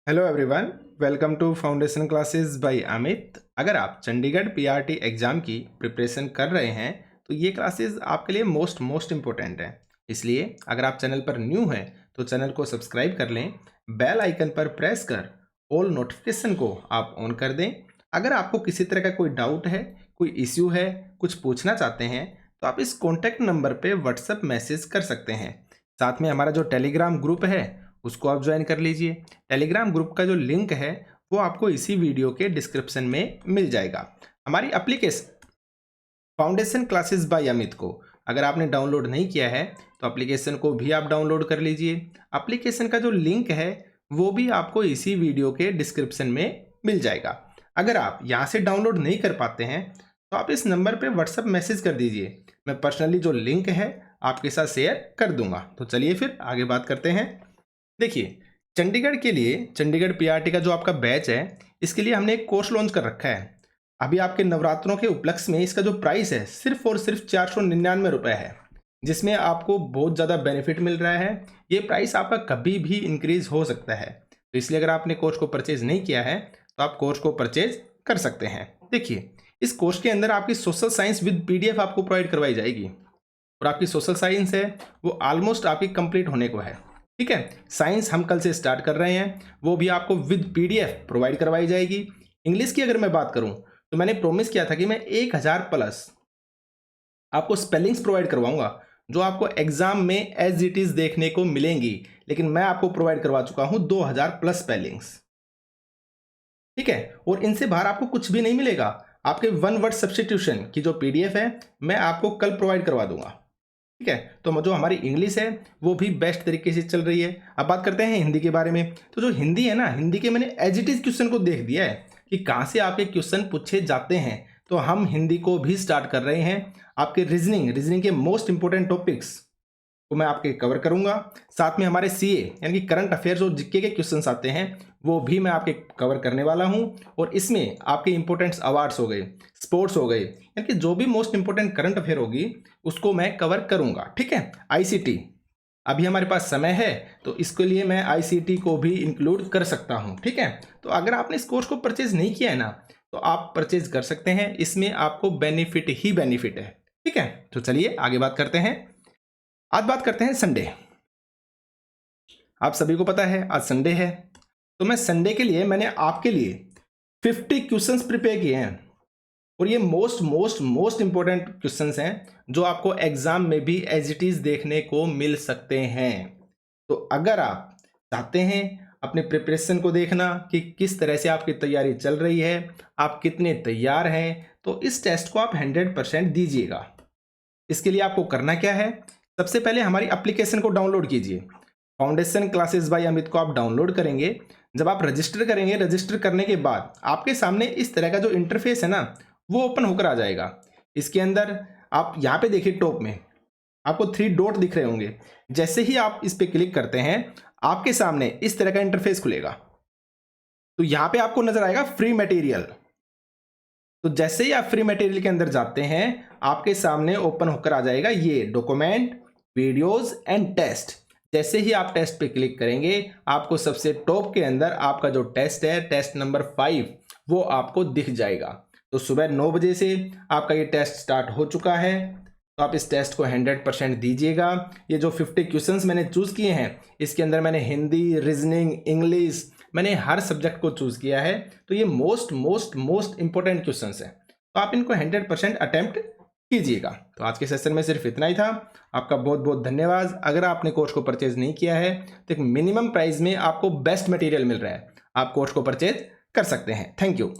Hello everyone, welcome to foundation classes by Amit. अगर आप Chandigarh PRT exam की प्रिपरेशन कर रहे हैं तो ये क्लासेस आपके लिए मोस्ट इम्पोर्टेंट हैं। इसलिए अगर आप चैनल पर न्यू हैं तो चैनल को सब्सक्राइब कर लें, बेल आइकन पर प्रेस कर ऑल नोटिफिकेशन को आप ऑन कर दें। अगर आपको किसी तरह का कोई डाउट है, कोई इश्यू है, कुछ पूछना चाहते हैं तो आप इस कॉन्टैक्ट नंबर पर व्हाट्सएप मैसेज कर सकते हैं। साथ में हमारा जो टेलीग्राम ग्रुप है उसको आप ज्वाइन कर लीजिए। टेलीग्राम ग्रुप का जो लिंक है वो आपको इसी वीडियो के डिस्क्रिप्शन में मिल जाएगा। हमारी application foundation classes by Amit को अगर आपने डाउनलोड नहीं किया है तो एप्लीकेशन को भी आप डाउनलोड कर लीजिए। एप्लीकेशन का जो लिंक है वो भी आपको इसी वीडियो के डिस्क्रिप्शन में मिल जाएगा। अगर आप यहाँ से डाउनलोड नहीं कर पाते हैं तो आप इस नंबर पे व्हाट्सएप मैसेज कर दीजिए, मैं पर्सनली जो लिंक है आपके साथ शेयर कर दूंगा। तो चलिए फिर आगे बात करते हैं। देखिए, चंडीगढ़ के लिए चंडीगढ़ पीआरटी का जो आपका बैच है इसके लिए हमने एक कोर्स लॉन्च कर रखा है। अभी आपके नवरात्रों के उपलक्ष्य में इसका जो प्राइस है सिर्फ और सिर्फ 499 रुपये है, जिसमें आपको बहुत ज़्यादा बेनिफिट मिल रहा है। ये प्राइस आपका कभी भी इंक्रीज हो सकता है, तो इसलिए अगर आपने कोर्स को परचेज नहीं किया है तो आप कोर्स को परचेज कर सकते हैं। देखिए, इस कोर्स के अंदर आपकी सोशल साइंस विद पीडीएफ आपको प्रोवाइड करवाई जाएगी और आपकी सोशल साइंस है वो ऑलमोस्ट आपकी कंप्लीट होने को है। ठीक है, साइंस हम कल से स्टार्ट कर रहे हैं, वो भी आपको विद पीडीएफ प्रोवाइड करवाई जाएगी। इंग्लिश की अगर मैं बात करूं तो मैंने प्रॉमिस किया था कि मैं 1000 प्लस आपको स्पेलिंग्स प्रोवाइड करवाऊंगा जो आपको एग्जाम में एज इट इज देखने को मिलेंगी, लेकिन मैं आपको प्रोवाइड करवा चुका हूं 2000 प्लस स्पेलिंग्स। ठीक है, और इनसे बाहर आपको कुछ भी नहीं मिलेगा। आपके वन वर्ड सब्स्टिट्यूशन की जो पीडीएफ है मैं आपको कल प्रोवाइड करवा दूंगा। ठीक है, तो जो हमारी इंग्लिश है वो भी बेस्ट तरीके से चल रही है। अब बात करते हैं हिंदी के बारे में। तो जो हिंदी है ना, हिंदी के मैंने एज इट इज क्वेश्चन को देख दिया है कि कहाँ से आपके क्वेश्चन पूछे जाते हैं, तो हम हिंदी को भी स्टार्ट कर रहे हैं। आपके रीजनिंग के मोस्ट इंपोर्टेंट टॉपिक्स को मैं आपके कवर करूंगा। साथ में हमारे सीए यानी कि करंट अफेयर्स और जीके के क्वेश्चंस आते हैं वो भी मैं आपके कवर करने वाला हूं। और इसमें आपके इंपॉर्टेंट अवार्ड्स हो गए, स्पोर्ट्स हो गए, यानी कि जो भी मोस्ट इंपॉर्टेंट करंट अफेयर होगी उसको मैं कवर करूंगा। ठीक है, आईसीटी अभी हमारे पास समय है तो इसके लिए मैं आईसीटी को भी इंक्लूड कर सकता हूं। ठीक है, तो अगर आपने इस कोर्स को परचेज नहीं किया है ना तो आप परचेज कर सकते हैं, इसमें आपको बेनिफिट ही बेनिफिट है। ठीक है, तो चलिए आगे बात करते हैं। आज बात करते हैं संडे। आप सभी को पता है आज संडे है, तो मैं संडे के लिए मैंने आपके लिए 50 क्वेश्चंस प्रिपेयर किए हैं और ये मोस्ट इंपॉर्टेंट क्वेश्चंस हैं जो आपको एग्जाम में भी एज इट इज देखने को मिल सकते हैं। तो अगर आप चाहते हैं अपने प्रिपरेशन को देखना कि किस तरह से आपकी तैयारी चल रही है, आप कितने तैयार हैं, तो इस टेस्ट को आप 100% दीजिएगा। इसके लिए आपको करना क्या है, सबसे पहले हमारी एप्लीकेशन को डाउनलोड कीजिए। फाउंडेशन क्लासेस बाय अमित को आप डाउनलोड करेंगे। जब आप रजिस्टर करेंगे, रजिस्टर करने के बाद आपके सामने इस तरह का जो इंटरफेस है ना वो ओपन होकर आ जाएगा। इसके अंदर आप यहाँ पे देखिए, टॉप में आपको 3 डॉट दिख रहे होंगे। जैसे ही आप इस पे क्लिक करते हैं आपके सामने इस तरह का इंटरफेस खुलेगा। तो यहाँ पे आपको नजर आएगा फ्री मटेरियल। तो जैसे ही आप फ्री मटेरियल के अंदर जाते हैं आपके सामने ओपन होकर आ जाएगा ये डॉक्यूमेंट, वीडियोस एंड टेस्ट। जैसे ही आप टेस्ट पे क्लिक करेंगे आपको सबसे टॉप के अंदर आपका जो टेस्ट है, टेस्ट नंबर 5, वो आपको दिख जाएगा। तो सुबह 9 बजे से आपका ये टेस्ट स्टार्ट हो चुका है, तो आप इस टेस्ट को 100% दीजिएगा। ये जो 50 क्वेश्चंस मैंने चूज़ किए हैं इसके अंदर मैंने हिंदी, रीजनिंग, इंग्लिश, मैंने हर सब्जेक्ट को चूज़ किया है। तो ये मोस्ट इंपॉर्टेंट क्वेश्चंस हैं, तो आप इनको 100% अटेम्प्ट कीजिएगा। तो आज के सेशन में सिर्फ इतना ही था। आपका बहुत बहुत धन्यवाद। अगर आपने कोर्स को परचेज नहीं किया है तो एक मिनिमम प्राइस में आपको बेस्ट मटेरियल मिल रहा है, आप कोर्स को परचेज कर सकते हैं। Thank you.